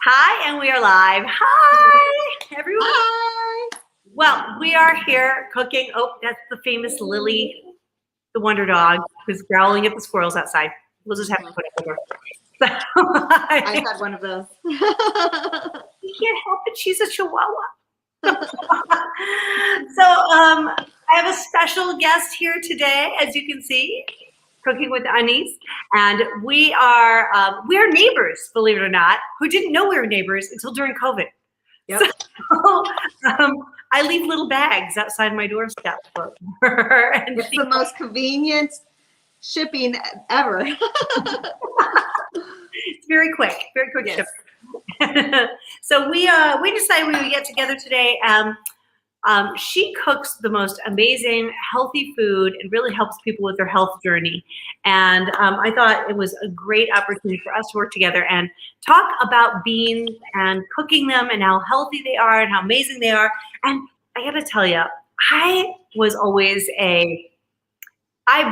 Hi, and we are live. Hi, everyone. Hi. Well, we are here cooking. Oh, that's the famous Lily, the wonder dog, who's growling at the squirrels outside. We'll just have to put it over. I had one of those. You can't help it. She's a chihuahua. So I have a special guest here today, as you can see, cooking with Anis, and we're neighbors, believe it or not, who didn't know we were neighbors until during COVID. Yep. So I leave little bags outside my doorstep for her. And it's the most convenient shipping ever. It's very quick yes. shipping. So we decided we would get together today. She cooks the most amazing healthy food and really helps people with their health journey. And I thought it was a great opportunity for us to work together and talk about beans and cooking them and how healthy they are and how amazing they are. And I got to tell you, I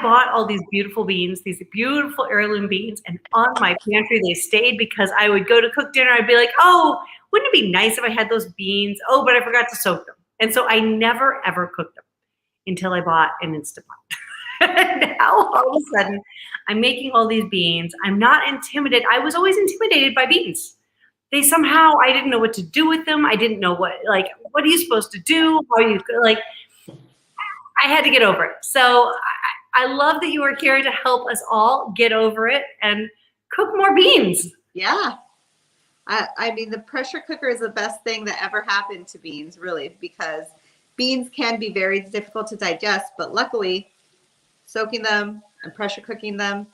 bought all these beautiful beans, these beautiful heirloom beans, and on my pantry they stayed because I would go to cook dinner. I'd be like, oh, wouldn't it be nice if I had those beans? Oh, but I forgot to soak them. And so I never, ever cooked them until I bought an Instant Pot. Now, all of a sudden, I'm making all these beans. I'm not intimidated. I was always intimidated by beans. I didn't know what to do with them. I didn't know what are you supposed to do? I had to get over it. So I love that you are here to help us all get over it and cook more beans. Yeah. I mean, the pressure cooker is the best thing that ever happened to beans, really, because beans can be very difficult to digest, but luckily soaking them and pressure cooking them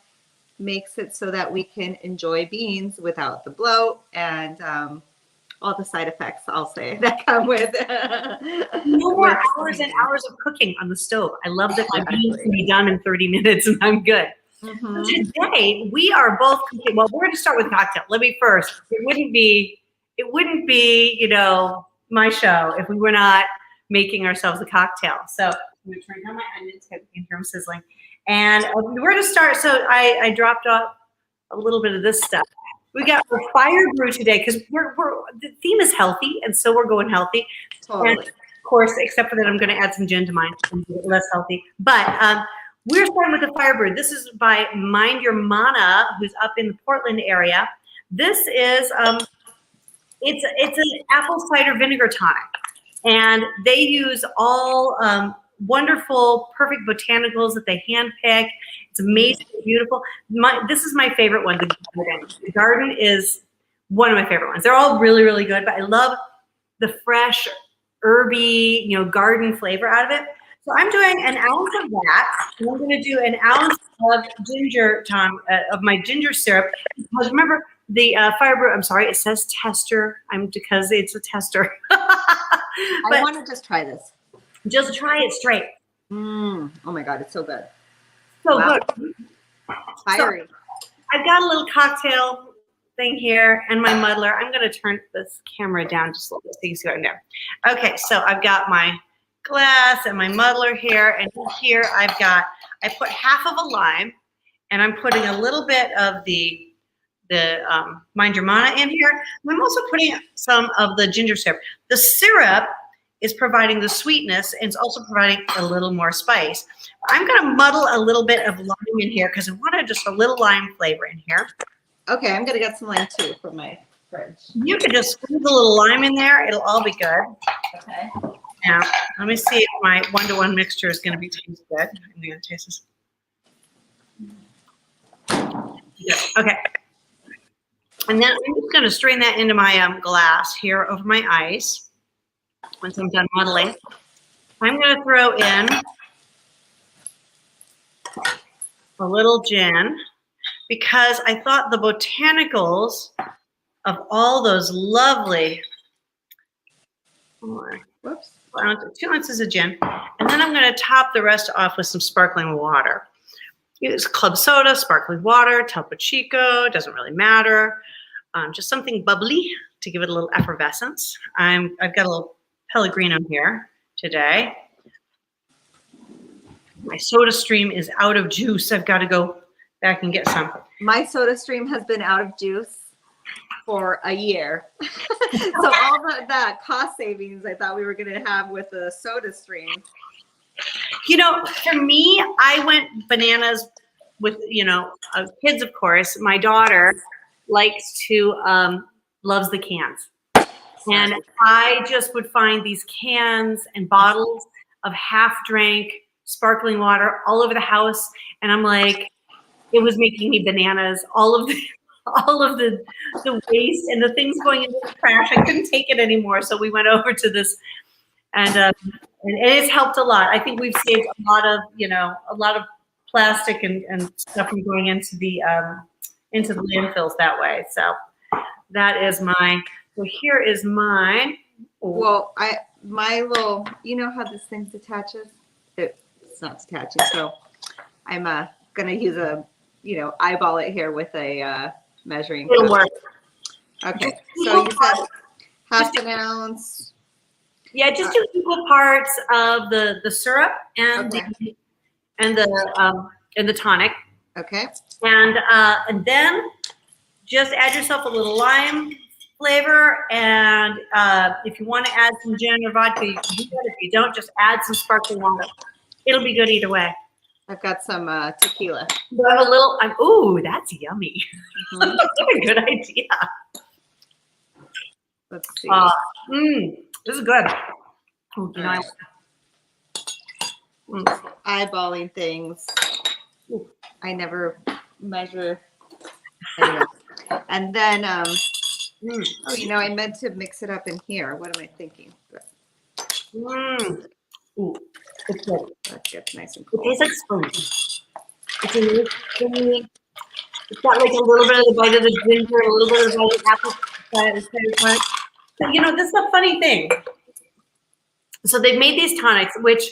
makes it so that we can enjoy beans without the bloat and all the side effects, I'll say, that come with no more hours and hours of cooking on the stove. I love that my beans can be done in 30 minutes and I'm good. Mm-hmm. Today we are both cooking. Well, we're going to start with cocktail. Let me first. It wouldn't be, my show if we were not making ourselves a cocktail. So I'm going to turn down my onions. You can hear them sizzling. And we're going to start. So I dropped off a little bit of this stuff. We got our fire brew today because the theme is healthy, and so we're going healthy. Totally. And of course, except for that, I'm going to add some gin to mine and make it less healthy. But we're starting with the fire brew. This is by Mind Your Mana, who's up in the Portland area. This is it's an apple cider vinegar tonic, and they use all wonderful, perfect botanicals that they handpick. It's amazing, beautiful. This is my favorite one. The garden is one of my favorite ones. They're all really, really good, but I love the fresh, herby, garden flavor out of it. So I'm doing an ounce of that, and I'm going to do an ounce of ginger, of my ginger syrup. Because remember, the fire brew, I'm sorry, it says tester. Because it's a tester. I want to just try this. Just try it straight. Oh my God, it's so good. So good. Fiery. So I've got a little cocktail thing here and my muddler. I'm going to turn this camera down just a little bit so you can see what I'm doing. Okay, so I've got my glass and my muddler here, and here I put half of a lime, and I'm putting a little bit of the Mind Your Mana in here. I'm also putting some of the ginger syrup. The syrup is providing the sweetness, and it's also providing a little more spice. I'm going to muddle a little bit of lime in here because I wanted just a little lime flavor in here. Okay, I'm going to get some lime too from my fridge. You can just squeeze a little lime in there. It'll all be good. Okay. Now, let me see if my 1-to-1 mixture is going to taste good. I'm going to taste this. Yeah. Okay. And then I'm just going to strain that into my glass here over my ice. Once I'm done muddling, I'm going to throw in a little gin because I thought the botanicals of all those lovely, 2 ounces of gin, and then I'm going to top the rest off with some sparkling water. Use club soda, sparkling water, Topo Chico, doesn't really matter. Just something bubbly to give it a little effervescence. I've got a little Pellegrino here today. My soda stream is out of juice. I've got to go back and get some. My soda stream has been out of juice for a year. So all that cost savings I thought we were going to have with the soda stream. You know, for me, I went bananas with, kids, of course. My daughter likes to, loves the cans. And I just would find these cans and bottles of half-drank sparkling water all over the house. And I'm like, it was making me bananas. All of the waste and the things going into the trash, I couldn't take it anymore. So we went over to this, and it's helped a lot. I think we've saved a lot of plastic and stuff from going into the landfills that way. So that is so here is mine. Well, my little, you know how this thing detaches? It's not detaching. So I'm gonna use eyeball it here with a measuring cup. It'll work. Okay. So you said half an ounce. Yeah, just do equal parts of the syrup and the tonic. Okay. And then just add yourself a little lime flavor, and if you want to add some gin or vodka, you can do that. If you don't, just add some sparkling water. It'll be good either way. I've got some tequila. But I have a little. Ooh, that's yummy. Mm-hmm. That's a good idea. Let's see. This is good. Oh, Eyeballing things. Ooh, I never measure. Anyway. And then, I meant to mix it up in here. What am I thinking? Ooh, it's good. That gets nice and cool. It tastes like spring. It's got like a little bit of the bite of the ginger, a little bit of the bite of the apple. So, this is a funny thing. So they've made these tonics, which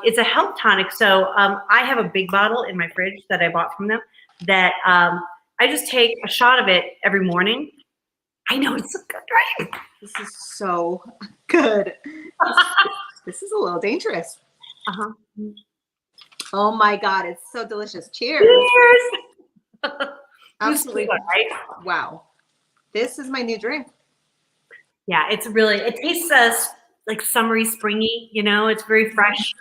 it's a health tonic. So I have a big bottle in my fridge that I bought from them that I just take a shot of it every morning. I know, it's so good, right? This is so good. This is a little dangerous. Uh-huh. Oh my God, it's so delicious. Cheers. Cheers. Absolutely. Good, right? Wow. This is my new drink. Yeah, it tastes like summery, springy, it's very fresh.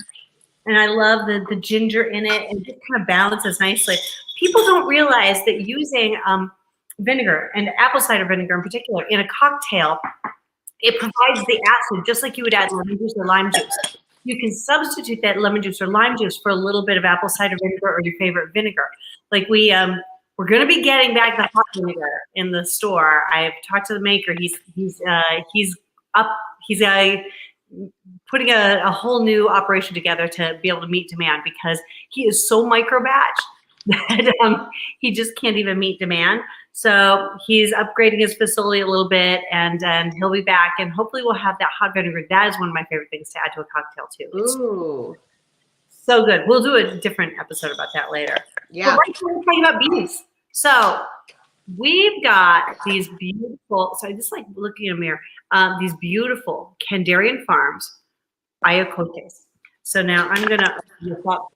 And I love the ginger in it, and it just kind of balances nicely. People don't realize that using vinegar, and apple cider vinegar in particular, in a cocktail, it provides the acid just like you would add lemon juice or lime juice. You can substitute that lemon juice or lime juice for a little bit of apple cider vinegar or your favorite vinegar. Like we're going to be getting back the hot vinegar in the store. I've talked to the maker. He's putting a whole new operation together to be able to meet demand, because he is so micro batch that he just can't even meet demand. So he's upgrading his facility a little bit, and he'll be back, and hopefully we'll have that hot vinegar. That is one of my favorite things to add to a cocktail too. Ooh. So good. We'll do a different episode about that later. Yeah. But right now we're talking about beans. So we've got these beautiful, so I just like looking in a mirror, these beautiful Kandarian Farms Ayocotes. So now I'm going to look up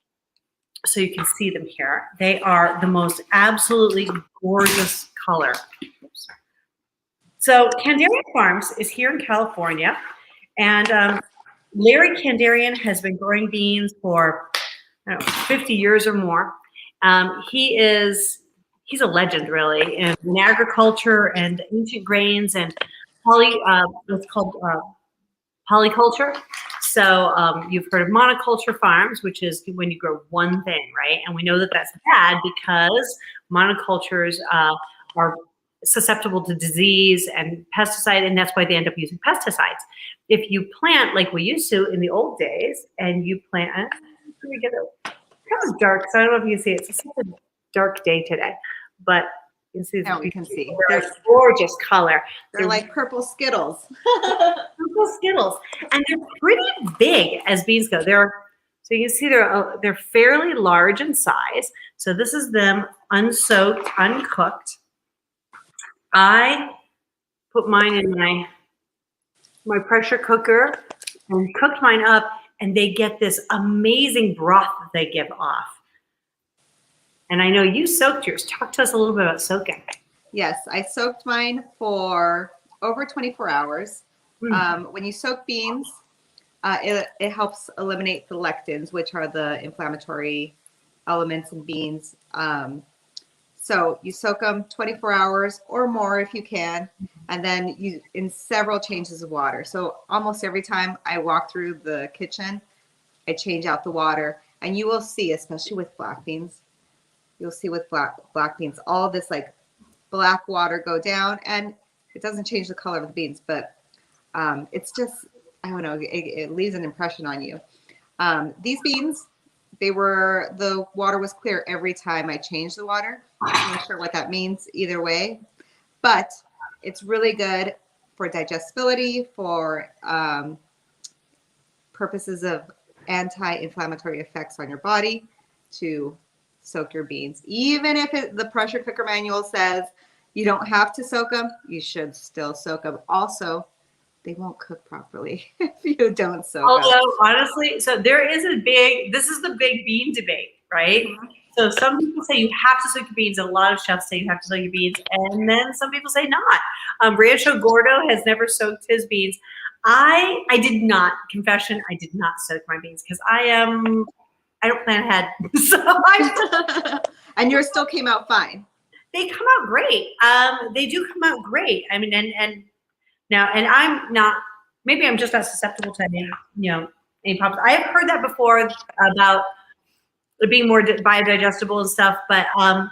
so you can see them here. They are the most absolutely gorgeous color. Oops. So Kandarian Farms is here in California, and Larry Kandarian has been growing beans for 50 years or more. He's a legend, really, in agriculture and ancient grains and what's called polyculture. So you've heard of monoculture farms, which is when you grow one thing, right? And we know that that's bad because monocultures are susceptible to disease and pesticide, and that's why they end up using pesticides. If you plant like we used to in the old days, and you plant, let me get it kind of dark, so I don't know if you can see it. It's such a dark day today, but you can see. Now we can see. They're gorgeous color. They're like purple Skittles. Purple Skittles, and they're pretty big as beans go. So you can see they're fairly large in size. So this is them unsoaked, uncooked. I put mine in my pressure cooker and cooked mine up, and they get this amazing broth that they give off. And I know you soaked yours. Talk to us a little bit about soaking. Yes, I soaked mine for over 24 hours. When you soak beans, it helps eliminate the lectins, which are the inflammatory elements in beans. So you soak them 24 hours or more if you can, and then you in several changes of water. So almost every time I walk through the kitchen, I change out the water, and you will see, especially with black beans, you'll see with black beans, all this like black water go down, and it doesn't change the color of the beans, but it's just, I don't know, it leaves an impression on you. These beans, the water was clear every time I changed the water. I'm not sure what that means either way, but it's really good for digestibility, for purposes of anti-inflammatory effects on your body, to soak your beans. Even if the pressure cooker manual says you don't have to soak them, you should still soak them. Also, they won't cook properly if you don't soak them. Although, honestly, so this is the big bean debate, right? So some people say you have to soak your beans, and a lot of chefs say you have to soak your beans, and then some people say not. Rancho Gordo has never soaked his beans. I did not, confession, I did not soak my beans because I don't plan ahead. So and yours still came out fine. They come out great. They do come out great. I mean, and now, and I'm not, maybe I'm just not susceptible to any problems. I have heard that before about it being more biodigestible and stuff, but I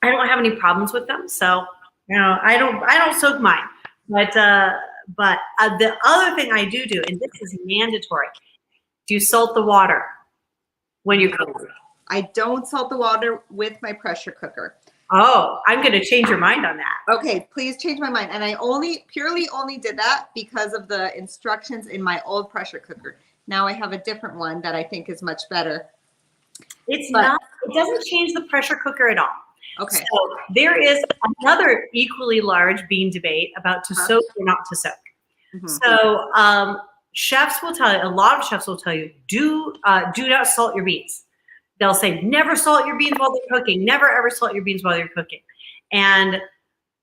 don't have any problems with them. So, I don't soak mine. But the other thing I do, and this is mandatory, do you salt the water when you're cooking? I don't salt the water with my pressure cooker. Oh, I'm going to change your mind on that. Okay, please change my mind. And I purely only did that because of the instructions in my old pressure cooker. Now I have a different one that I think is much better. It doesn't change the pressure cooker at all. Okay. So there is another equally large bean debate about to soak or not to soak. So chefs will tell you, a lot of chefs will tell you, do not salt your beans. They'll say, never salt your beans while they're cooking. Never, ever salt your beans while you're cooking. And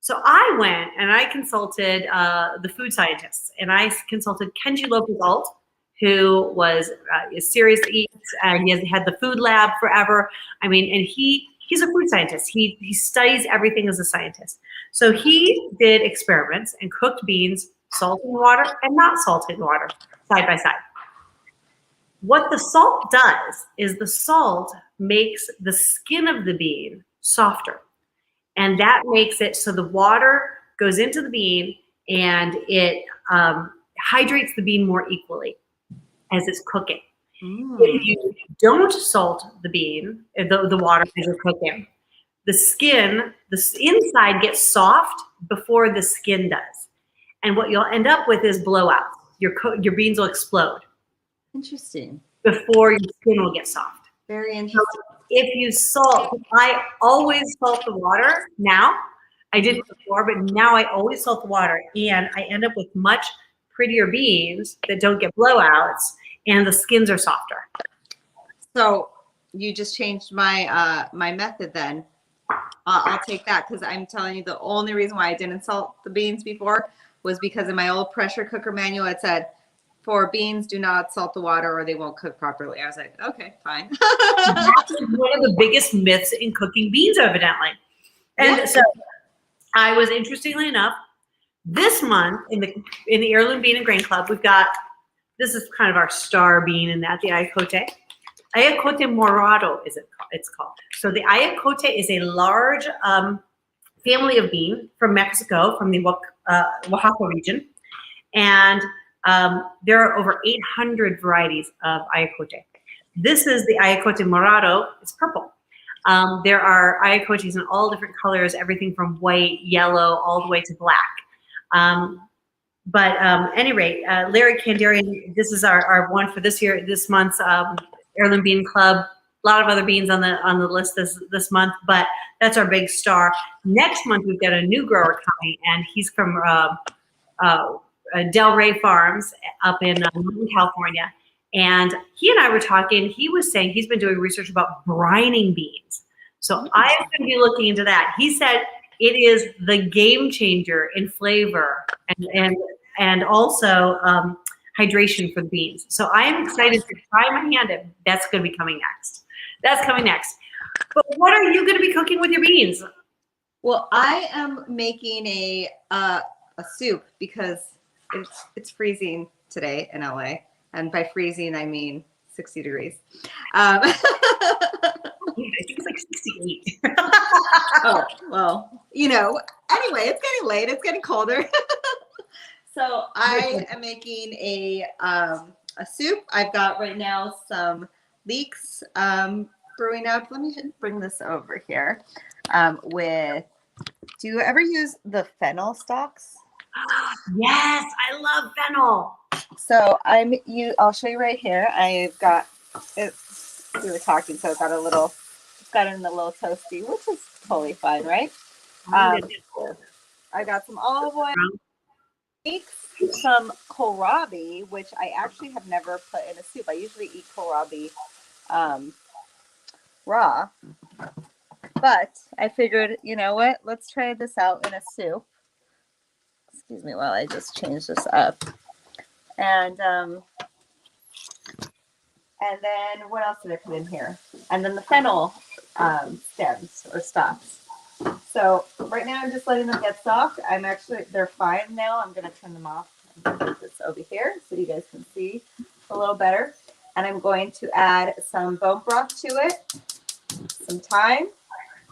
so I went and I consulted the food scientists, and I consulted Kenji Lopez-Alt, who was Serious Eats, and he has had the food lab forever. I mean, and he's a food scientist. He studies everything as a scientist. So he did experiments and cooked beans, salted water and not salted water, side by side. What the salt does is the salt makes the skin of the bean softer. And that makes it so the water goes into the bean and it hydrates the bean more equally as it's cooking. If you don't salt the bean, the water as you're cooking, the inside gets soft before the skin does. And what you'll end up with is blowouts. Your beans will explode. Interesting. Before your skin will get soft. Very interesting. So if you salt, I always salt the water now. I didn't before, but now I always salt the water, and I end up with much prettier beans that don't get blowouts, and the skins are softer. So you just changed my my method then. I'll take that, because I'm telling you, the only reason why I didn't salt the beans before was because in my old pressure cooker manual it said, for beans, do not salt the water or they won't cook properly. I was like, okay, fine. That's one of the biggest myths in cooking beans, evidently. And so I was, interestingly enough, this month in the Heirloom Bean and Grain Club, we've got, this is kind of our star bean in that, the Ayocote. Ayocote morado it's called. So the Ayocote is a large family of bean from Mexico, from the Oaxaca region. And there are over 800 varieties of Ayocote. This is the Ayocote morado. It's purple. There are Ayocotes in all different colors, everything from white, yellow, all the way to black. But at any rate, Larry Kandarian, this is our one for this month's Heirloom Bean Club. A lot of other beans on the list this month, but that's our big star. Next month we've got a new grower coming, and he's from Del Rey Farms up in California. And he and I were talking. He was saying he's been doing research about brining beans. So I'm going to be looking into that. He said it is the game changer in flavor and also hydration for the beans. So I am excited to try my hand at that's going to be coming next. That's coming next. But what are you going to be cooking with your beans? Well, I am making a soup because it's freezing today in LA, and by freezing I mean 60 degrees. Yeah, I think it's like 68. Oh, well, you know, anyway, it's getting late. It's getting colder. So I am making a soup. I've got right now some leeks brewing up. Let me bring this over here. Do you ever use the fennel stalks? Yes, I love fennel. So I'll show you right here. I've got it. We were talking, so it's got it in a little toasty, which is totally fine, right? I got some olive oil, some kohlrabi, which I actually have never put in a soup. I usually eat kohlrabi raw, but I figured, you know what? Let's try this out in a soup. Excuse me while I just change this up. And then what else did I put in here? And then the fennel stems or stalks. So right now I'm just letting them get soft. They're fine now. I'm going to turn them off and put this over here so you guys can see a little better. And I'm going to add some bone broth to it, some thyme,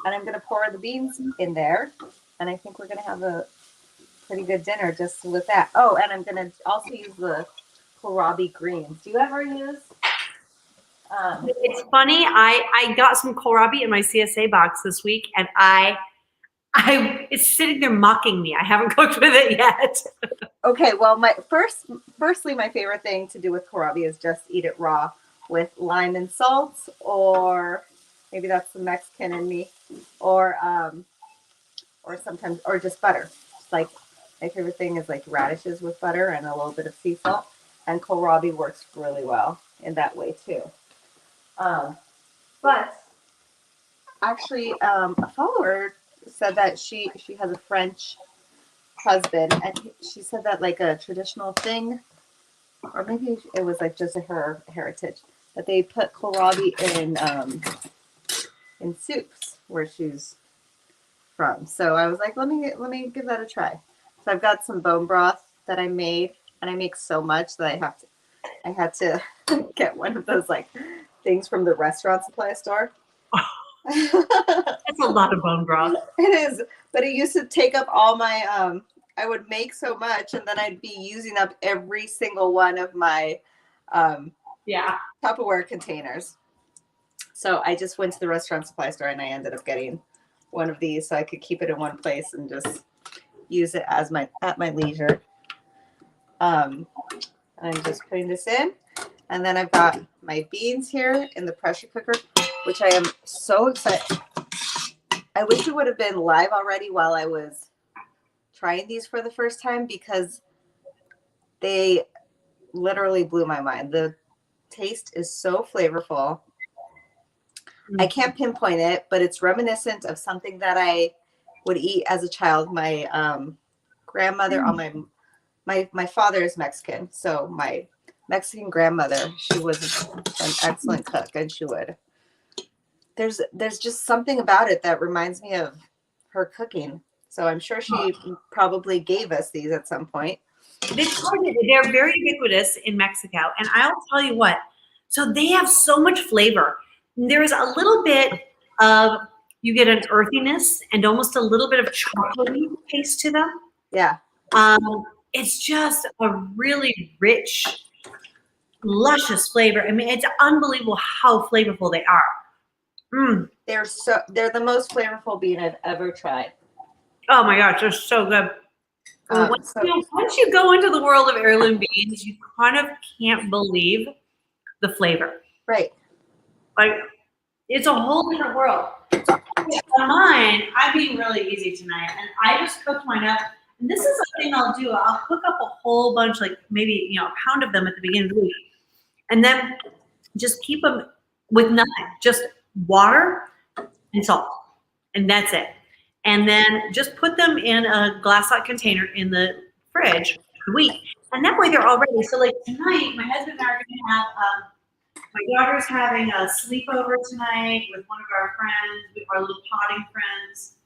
and I'm going to pour the beans in there. And I think we're going to have a pretty good dinner just with that. Oh, and I'm going to also use the kohlrabi greens. Do you ever use? It's funny. I got some kohlrabi in my CSA box this week, and it's sitting there mocking me. I haven't cooked with it yet. Okay, well, firstly, my favorite thing to do with kohlrabi is just eat it raw with lime and salt, or maybe that's the Mexican in me, or sometimes, or just butter. Like my favorite thing is like radishes with butter and a little bit of sea salt, and kohlrabi works really well in that way too. But actually, a follower said that she has a French husband, and she said that like a traditional thing, or maybe it was like just her heritage, that they put kohlrabi in soups where she's from. So I was like, let me give that a try. So I've got some bone broth that I made, and I make so much that I had to get one of those like things from the restaurant supply store. That's a lot of bone broth. It is, but it used to take up all my I would make so much, and then I'd be using up every single one of my Tupperware containers. So I just went to the restaurant supply store, and I ended up getting one of these so I could keep it in one place and just use it at my leisure. I'm just putting this in, and then I've got my beans here in the pressure cooker, which I am so excited. I wish it would have been live already while I was trying these for the first time, because they literally blew my mind. The taste is so flavorful. I can't pinpoint it, but it's reminiscent of something that I would eat as a child. My grandmother on my father is Mexican, so my Mexican grandmother, she was an excellent cook, and she would. There's just something about it that reminds me of her cooking. So I'm sure she probably gave us these at some point. They're very ubiquitous in Mexico. And I'll tell you what, so they have so much flavor. There's a little bit of, you get an earthiness and almost a little bit of chocolatey taste to them. Yeah. It's just a really rich, luscious flavor. I mean, it's unbelievable how flavorful they are. They're the most flavorful bean I've ever tried. Oh my gosh, they're so good. Once you go into the world of heirloom beans, you kind of can't believe the flavor. Right. Like, it's a whole different world. On mine, I'm being really easy tonight, and I just cooked mine up. And this is a thing I'll do. I'll cook up a whole bunch, like maybe a pound of them at the beginning of the week, and then just keep them with nothing, just water and salt, and that's it. and then just put them in a glass-like container in the fridge for a week. And that way they're all ready. So like tonight, my husband and I are going to have, my daughter's having a sleepover tonight with one of our friends, our little potting friends.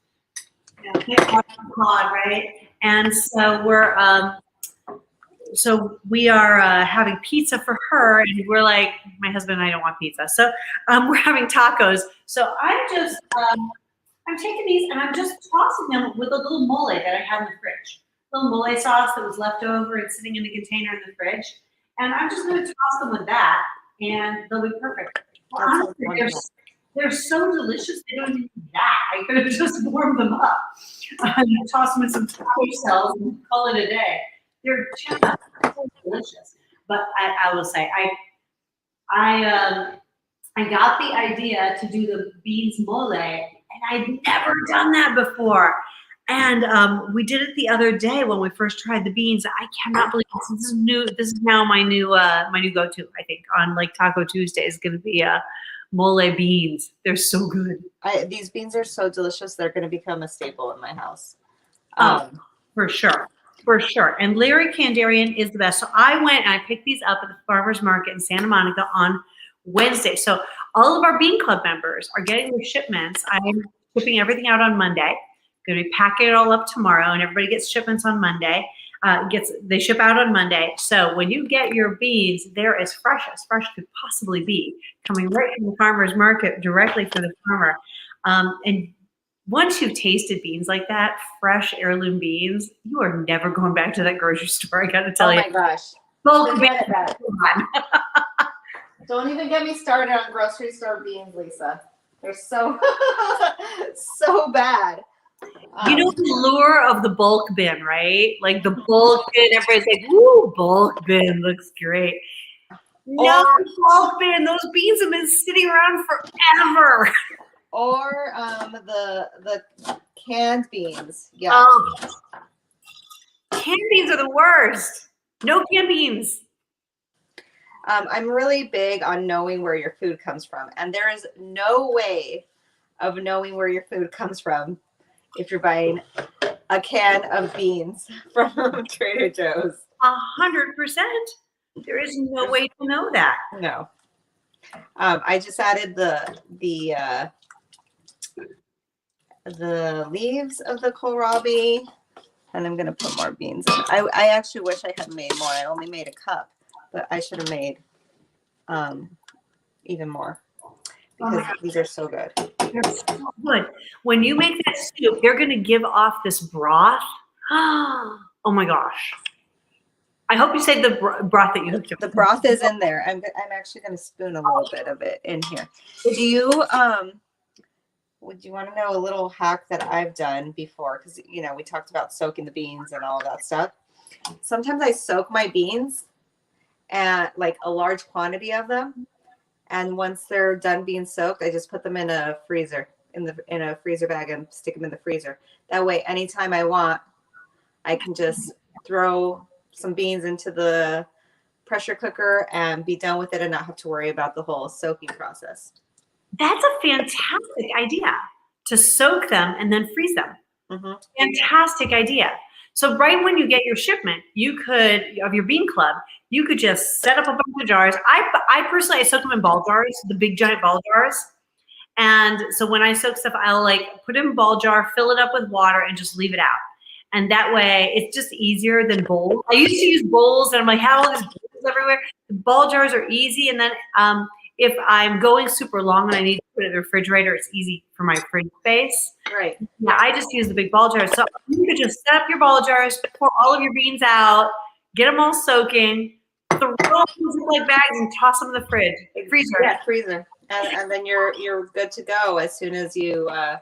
Pod, right? And so we are having pizza for her, and we're like, my husband and I don't want pizza, so we're having tacos. So I'm taking these and I'm just tossing them with a little mole that I have in the fridge, little mole sauce that was left over and sitting in a container in the fridge, and I'm just going to toss them with that, and they'll be perfect. Well, honestly, they're so delicious, they don't even need that. I could have just warmed them up, toss them in some taco shells, and call it a day. They're just so delicious. But I will say, I got the idea to do the beans mole, and I'd never done that before. And we did it the other day when we first tried the beans. I cannot believe this is new. This is now my new go-to. I think on like Taco Tuesday is going to be mole beans. They're so good. These beans are so delicious. They're going to become a staple in my house. For sure. For sure. And Larry Kandarian is the best. So I went and I picked these up at the farmer's market in Santa Monica on Wednesday. So all of our Bean Club members are getting their shipments. I'm shipping everything out on Monday. Going to be packing it all up tomorrow, and everybody gets shipments on Monday. They ship out on Monday. So when you get your beans, they're as fresh could possibly be, coming right from the farmer's market directly from the farmer. And once you've tasted beans like that, fresh heirloom beans, you are never going back to that grocery store. I got to tell you. Oh my gosh. Bulk beans. Don't even get me started on grocery store beans, Lisa. They're so so bad. You know the lure of the bulk bin, right? Like the bulk bin, everybody's like, "Ooh, bulk bin looks great." No, bulk bin. Those beans have been sitting around forever. Or the canned beans. Yeah. Canned beans are the worst. No canned beans. I'm really big on knowing where your food comes from, and there is no way of knowing where your food comes from if you're buying a can of beans from Trader Joe's. 100%. There is no way to know that. No. I just added the leaves of the kohlrabi, and I'm gonna put more beans in. I actually wish I had made more. I only made a cup, but I should have made even more because these are so good. They're so good. When you make that soup, they're gonna give off this broth. Oh my gosh. I hope you say the broth that you hooked up. The broth is in there. I'm actually gonna spoon a little bit of it in here. Would you want to know a little hack that I've done before? Because, you know, we talked about soaking the beans and all of that stuff. Sometimes I soak my beans and like a large quantity of them. And once they're done being soaked, I just put them in a freezer, in a freezer bag, and stick them in the freezer. That way, anytime I want, I can just throw some beans into the pressure cooker and be done with it and not have to worry about the whole soaking process. That's a fantastic idea, to soak them and then freeze them. Mm-hmm. Fantastic idea. So right when you get your shipment, you could, of your bean club, you could just set up a bunch of jars. I personally soak them in ball jars, the big giant ball jars. And so when I soak stuff, I'll like put it in a ball jar, fill it up with water, and just leave it out. And that way it's just easier than bowls. I used to use bowls, and I'm like, how are all these bowls everywhere? The ball jars are easy. And then if I'm going super long and I need to put it in the refrigerator, it's easy for my fridge space. Right. Yeah, I just use the big ball jars. So you could just set up your ball jars, pour all of your beans out, get them all soaking, throw them in like bags, and toss them in the freezer. Yeah, freezer. And then you're good to go as soon as you I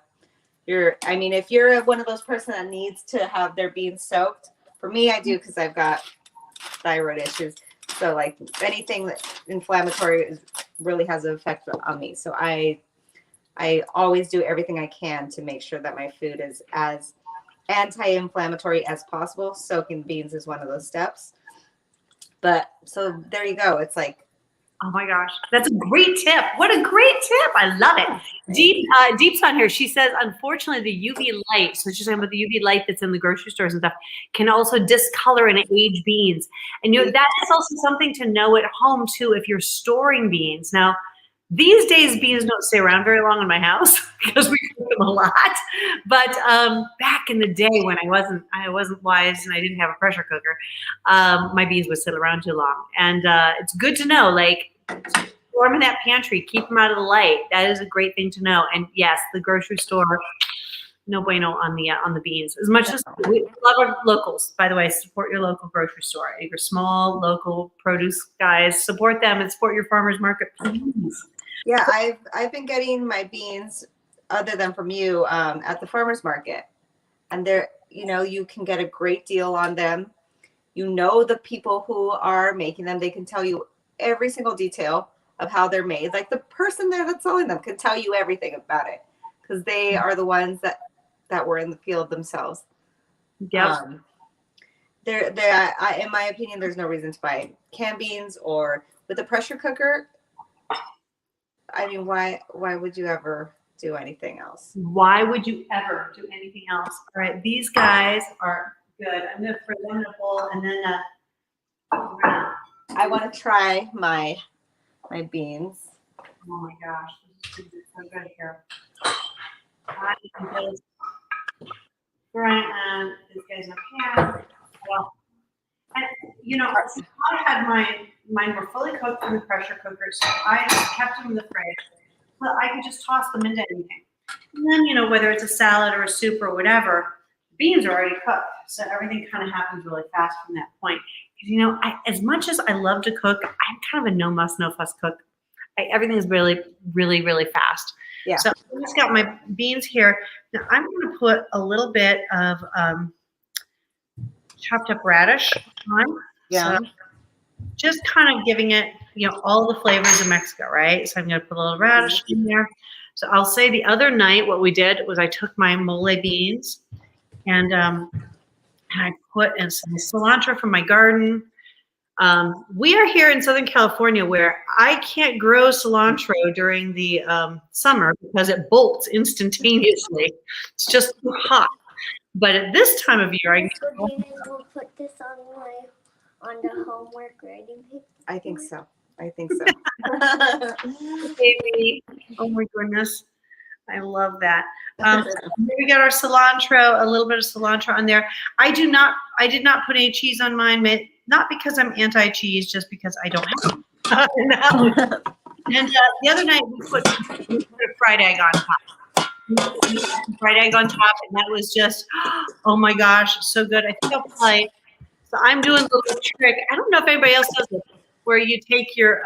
mean, if you're one of those person that needs to have their beans soaked, for me, I do, because I've got thyroid issues. So like anything that's inflammatory really has an effect on me. So I always do everything I can to make sure that my food is as anti-inflammatory as possible. Soaking beans is one of those steps. But so there you go. It's like Oh my gosh, that's a great tip. What a great tip. I love it. Deep's on here. She says, unfortunately, the UV light, so she's talking about the UV light that's in the grocery stores and stuff, can also discolor and age beans. And that is also something to know at home too if you're storing beans. Now, these days, beans don't stay around very long in my house because we cook them a lot. But back in the day when I wasn't wise and I didn't have a pressure cooker, my beans would sit around too long. And it's good to know, like, store them in that pantry, keep them out of the light. That is a great thing to know. And yes, the grocery store, no bueno on the beans. As much as we love our locals, by the way, support your local grocery store. Your small local produce guys, support them and support your farmers market, please. Yeah, I've been getting my beans, other than from you, at the farmers market, and they're, you can get a great deal on them. The people who are making them, they can tell you every single detail of how they're made. Like the person there that's selling them can tell you everything about it because they are the ones that were in the field themselves. Yep. In my opinion, there's no reason to buy canned beans or with a pressure cooker. I mean, why would you ever do anything else? Why would you ever do anything else? All right, these guys are good. I'm going to put them in a bowl and then I want to try my beans. oh my gosh, this is so good here. I can just grind these guys in a pan. Well, and I had mine were fully cooked in the pressure cooker, so I kept them in the fridge. But I could just toss them into anything. And then, whether it's a salad or a soup or whatever, beans are already cooked. So everything kind of happens really fast from that point. Because, as much as I love to cook, I'm kind of a no muss, no fuss cook. Everything is really, really, really fast. Yeah. So I just got my beans here. Now I'm going to put a little bit of chopped up radish on. Yeah. So just kind of giving it, all the flavors of Mexico, right? So I'm going to put a little radish in there. So I'll say the other night what we did was I took my mole beans and I put in some cilantro from my garden. We are here in Southern California where I can't grow cilantro during the summer because it bolts instantaneously. It's just too hot. But at this time of year, We'll put this on the homework writing paper. I think so. Baby. Oh my goodness. I love that. We got our cilantro, a little bit of cilantro on there. I did not put any cheese on mine, not because I'm anti-cheese, just because I don't have it. And the other night we put a fried egg on top. Fried egg on top, and that was just, oh my gosh, so good. I think I'll play. So I'm doing a little trick. I don't know if anybody else does it, where you take your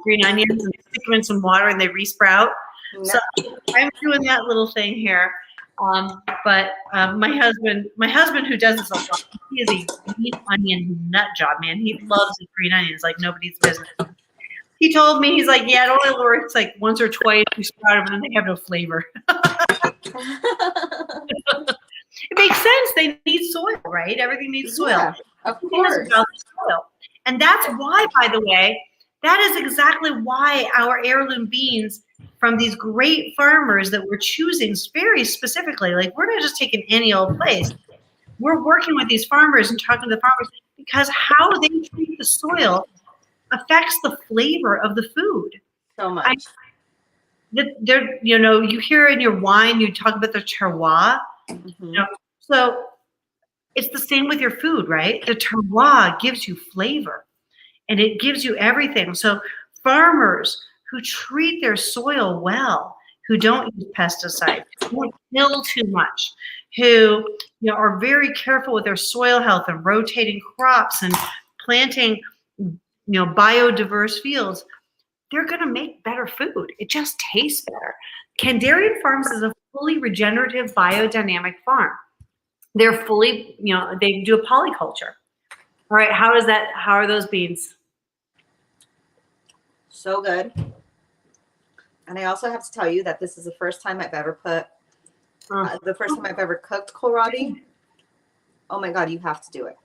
green onions and stick them in some water and they resprout. No. So I'm doing that little thing here. But my husband who does this a lot, he is a green onion nut job, man. He loves his green onions like nobody's business. He told me, he's like, yeah, it only works like once or twice you sprout them and they have no flavor. It makes sense. They need soil, right? Everything needs soil. Yeah, of course. Soil. And that's why, by the way, that is exactly why our heirloom beans from these great farmers that we're choosing very specifically, like we're not just taking any old place. We're working with these farmers and talking to the farmers because how they treat the soil affects the flavor of the food. So much. You hear in your wine, you talk about the terroir. Mm-hmm. So it's the same with your food, right? The terroir gives you flavor and it gives you everything. So farmers who treat their soil well, who don't use pesticides, who don't kill too much, who are very careful with their soil health and rotating crops and planting biodiverse fields, they're going to make better food. It just tastes better. Kandarian Farms is a fully regenerative biodynamic farm. They're fully, they do a polyculture. All right, how are those beans? So good. And I also have to tell you that this is the first time I've ever cooked kohlrabi. Oh my God, you have to do it.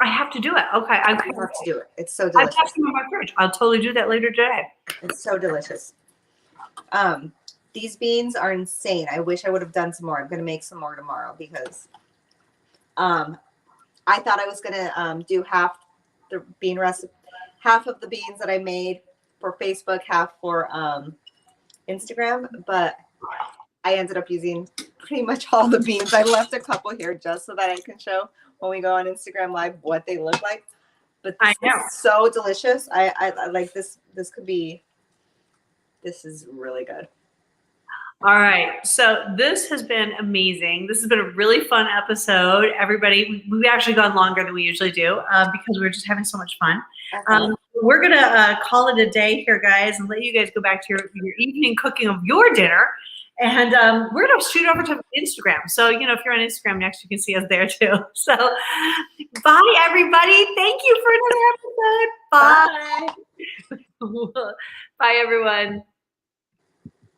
I have to do it. Okay. I You have to do it. It's so I've delicious. got some in my fridge. I'll totally do that later today. It's so delicious. These beans are insane. I wish I would have done some more. I'm gonna make some more tomorrow because I thought I was gonna do half the bean recipe, half of the beans that I made for Facebook, half for Instagram, but I ended up using pretty much all the beans. I left a couple here just so that I can show when we go on Instagram Live what they look like. But this is so delicious. I like this. This is really good. All right. So this has been amazing. This has been a really fun episode. Everybody, we've actually gone longer than we usually do because we're just having so much fun. We're going to call it a day here, guys, and let you guys go back to your evening cooking of your dinner. And we're going to shoot over to Instagram. So, you know, if you're on Instagram next, you can see us there too. So bye, everybody. Thank you for another episode. Bye. Bye, everyone.